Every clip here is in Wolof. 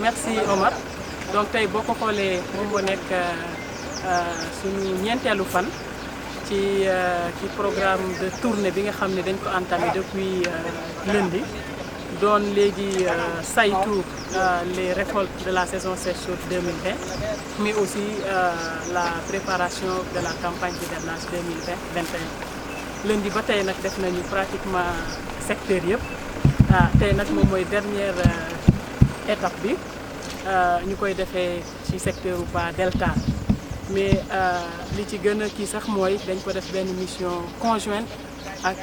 Merci Omar. Donc tey boo ko xoolee moom moo nekk suñu ñeenteelu fan ci programme de tournée bi nga xam ne dañ ko entamé depuis lundi doon léegi saytu les récoltes de la saison sèche chaude 2020 mais aussi la préparation de la campagne d'hivernage 2020-21. lundi ba tey nag def nañu pratiquement secteur yëpp tey nag moom mooy dernière étape bi ñu koy defee ci secteur u Ba Delta mais li ci gën a kii sax mooy dañ ko def benn mission conjointe ak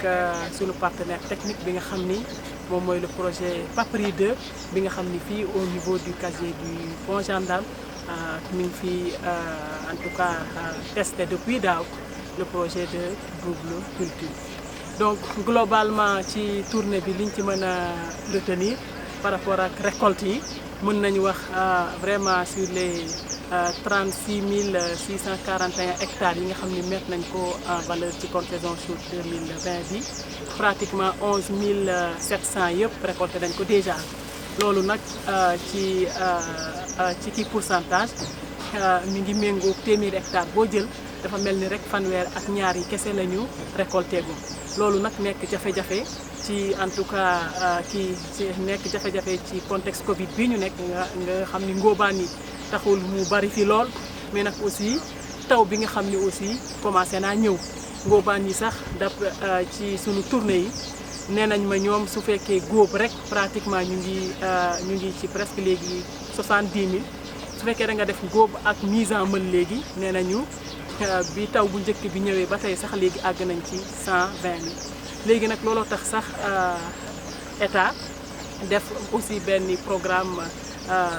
sunu partenaire technique bi nga xam ni moom mooy le projet PAPRI 2 bi nga xam ni fii au niveau du casier du Pont Gendarme mi ngi fii en tout cas testé depuis daaw le projet de double culture. Donc globalement ci tournée bi liñ ci mën a retenir par rapport ak récolte yi mën nañu wax vraiment sur les 36 641 hectares yi nga xam ni mettre nañ ko en valeur ci consaison chaude 2020 bi pratiquement 11 700 yëpp récolté nañ ko déjà loolu nag ci kii pourcentage mi ngi méngoo téeméeri hectares boo jël dafa mel ni rek fanweer ak ñaar yi kese la ñu récolté gu loolu nag nekk jafe-jafe ci en tout cas ci nekk jafe-jafe ci contexte Covid bi ñu nekk nga xam ni ngóobaan yi taxul mu bari fi lool mais nag aussi taw bi nga xam ni aussi commencé naa ñëw ngóobaan yi sax dap ci sunu tournée yi nee nañ ma ñoom su fekkee góob rek pratiquement ñu ngi ci presque léegi 70 000 su fekkee da nga def góob ak mise en meule léegi nee nañu bi taw bu njëkk bi ñëwee ba tey sax léegi àgg nañ ci 120 000 léegi nag looloo tax sax état def aussi benn programme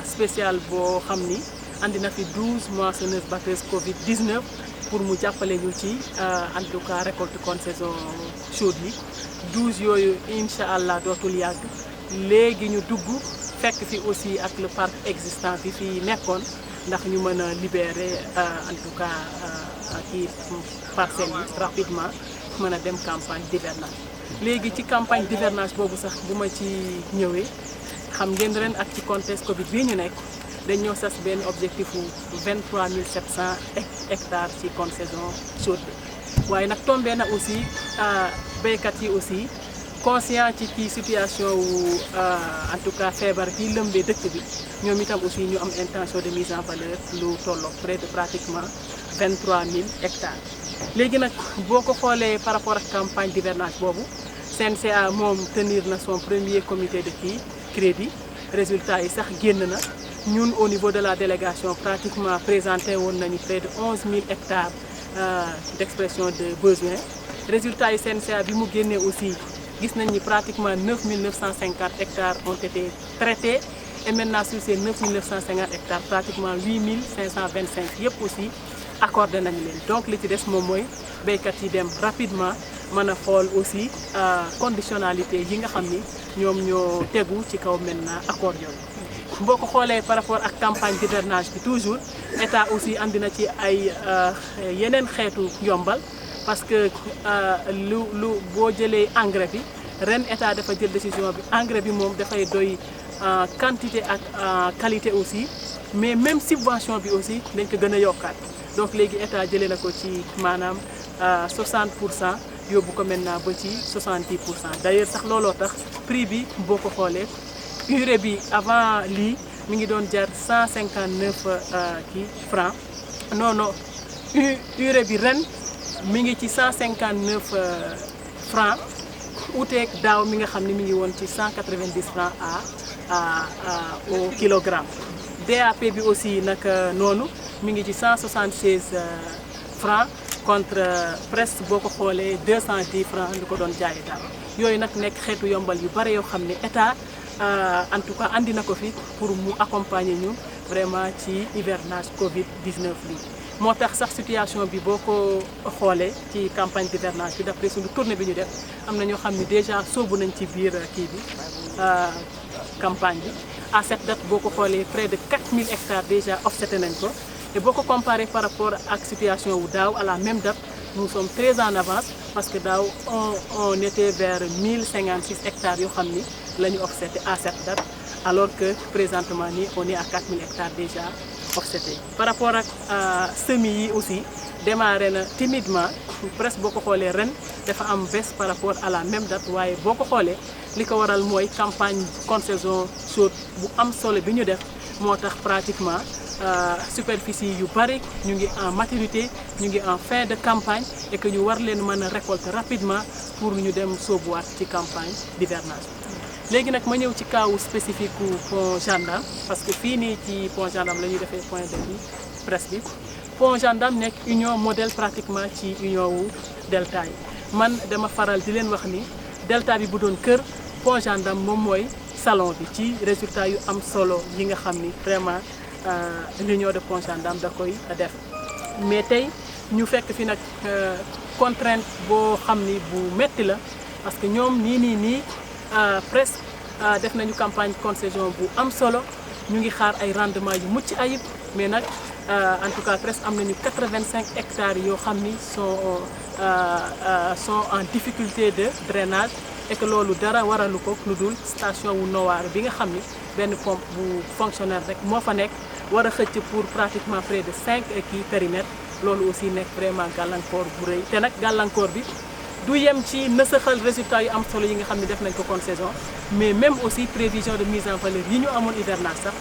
spécial boo xam ni andi na fi 12 moissonneuses batteuses Covid 19 pour mu jàppale ñu ci en tout cas récolte kon saison chaude yi 12 yooyu incha allah dootul yàgg léegi ñu dugg fekk fi aussi ak le parc existant bi fi nekkoon ndax ñu mën a libérer en tout cas kii parcelles yi rapidement mën a dem campagne d'hivernage. léegi ci campagne d'hivernage boobu sax bu ma ci ñëwee xam ngeen ren ak ci contexte Covid bii ñu nekk dañoo sas benn objectif u 23 700 hectares ci kon saison chaude bi waaye nag tombé na aussi béykat yi aussi conscient ci kii situation wu en tout cas feebar bi lëmbee dëkk bi ñoom itam aussi ñu am intention de mise en valeur lu tolloo près de pratiquement 23 000 hectares. léegi nag boo ko xoolee par rapport ak campagne d'hivernage boobu CNCA moom tenir na son premier comité de crédit résultat yi sax génn na ñun au niveau de la délégation pratiquement présenté woon nañu près de 11 000 hectares d'expression de besoin résultat yi CNCA bi mu génnee aussi gis nañ ni pratiquement 9 950 hectares ont été traités et maintenant sur ces 9 950 hectares pratiquement 8 525 yëpp aussi accordé nañu leen donc li ci des moom mooy béykat yi dem rapidement mën a xool aussi conditionnalité yi nga xam ni ñoom ñoo tegu ci kaw maintenant accord yooyu. boo ko xoolee par rapport ak campagne d'hivernage bi toujours état aussi andi na ci ay yeneen xeetu yombal parce que lu boo jëlee engrais bi ren état dafa jël décision bi engrais bi moom dafay doy quantité ak qualité aussi mais même subvention bi aussi dañ ko gën a yokkaat donc léegi état jëlee na ko ci maanaam 60% yóbbu ko maintenant ba ci 70% d'ailleurs sax looloo tax prix bi boo ko xoolee urée bi avant lii mi ngi doon jar 159 francs non urée bi ren mi ngi ci 159 francs uteeg daaw mi nga xam ne mi ngi woon ci 190 francs au kilogramme. DAP bi aussi nag noonu mi ngi ci 176 francs contre presque boo ko xoolee 210 francs lu ko doon jaayee daaw yooyu nag nekk xeetu yombal yu bare yoo xam ne état en tout cas andi na ko fi pour mu accompagner ñu vraiment ci hivernage Covid 19 bi. moo tax sax situation bi boo ko xoolee ci campagne d'hivernage bi d'après suñu tournée bi ñu def am na ñoo xam ne déjà sóobu nañ ci biir kii bi campagne bi à cette date boo ko xoolee près de 4000 hectares déjà offseté nañ ko et boo ko comparé par rapport ak situation wu daaw à la même date nous sommes très en avance parce que daaw on était vers 1056 hectares yoo xam ni la ñu offseté à cette date alors que présentement nii on est à 4000 hectares déjà offsetés. Par rapport ak semis yi aussi démarré na timidement presque boo ko xoolee ren dafa am baisse par rapport à la même date waaye boo ko xoolee li ko waral mooy campagne contre-saison chaude bu am solo bi ñu def moo tax pratiquement superficie yu bari ñu ngi en maturité ñu ngi en fin de campagne et que ñu war leen mën a récolter rapidement pour ñu dem sóobuwaat ci campagne d'hivernage. léegi nag ma ñëw ci kaawu spécifique u pont gendarme parce que fii nii ci pont gendarme la ñuy defee point de vue presse bi pont gendarme nekk union modèle pratiquement ci union wu delta yi man dama faral di leen wax ni delta bi bu doon kër pont gendarme moom mooy salon bi ci résultat yu am solo yi nga xam ni vraiment l'union de pont gendarme da koy def. mais tey ñu fekk fi nag contrainte boo xam ni bu metti la parce que ñoom nii presque def nañu campagne contre-saison bu am solo ñu ngi xaar ay rendement yu mucc ayib mais nag en tout cas presque am nañu 85 hectares yoo xam ni sont en difficulté de drainage et que loolu dara waralu ko lu dul station wu Nowar bi nga xam ni benn pompe bu fonctionnaire rek moo fa nekk war a xëcc pour pratiquement près de 5 périmètres loolu aussi nekk vraiment gàllankoor bu rëy te nag gàllankoor bi du yem ci nësaxal résultats yu am solo yi nga xam ne def nañ ko contre-saison mais même aussi prévision de mise en valeur yi ñu amoon hivernage sax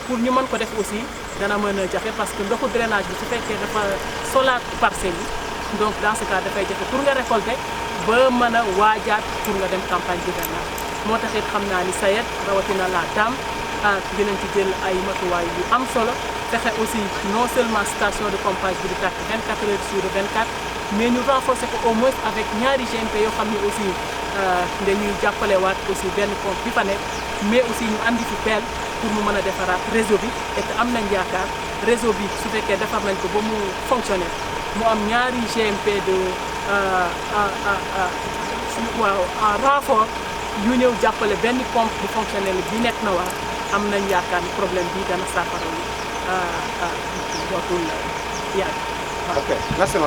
pour ñu mën ko def aussi dana mën a jafe parce que ndoxu drainage bi su fekkee dafa solaat parcelles yi donc dans ce cas dafay jafe pour nga récolter ba mën a waajaat pour nga dem campagne d'hivernage moo tax it xam naa ni SAED rawatina la DAM dinañ ci jël ay matuwaay yu am solo fexe aussi non seulement station de pompage bi di tàkk 24 heures sur 24 mais ñu renforcer ko au moins avec ñaari GMP yoo xam ne aussi dañuy jàppale waat aussi benn pompe bi fa nekk mais aussi ñu andi fi pelle pour mu mën a defaraat réseau bi et que am nañ yaakaar réseau bi su fekkee defar nañ ko ba mu fonctionner mu am ñaari GMP de waaw en renfort yu ñëw jàppale benn pompe bu fonctionnel bi nekk na waar am nañ yaakaar ni problème bi dana saafara dootul yàgg. Ok, merci.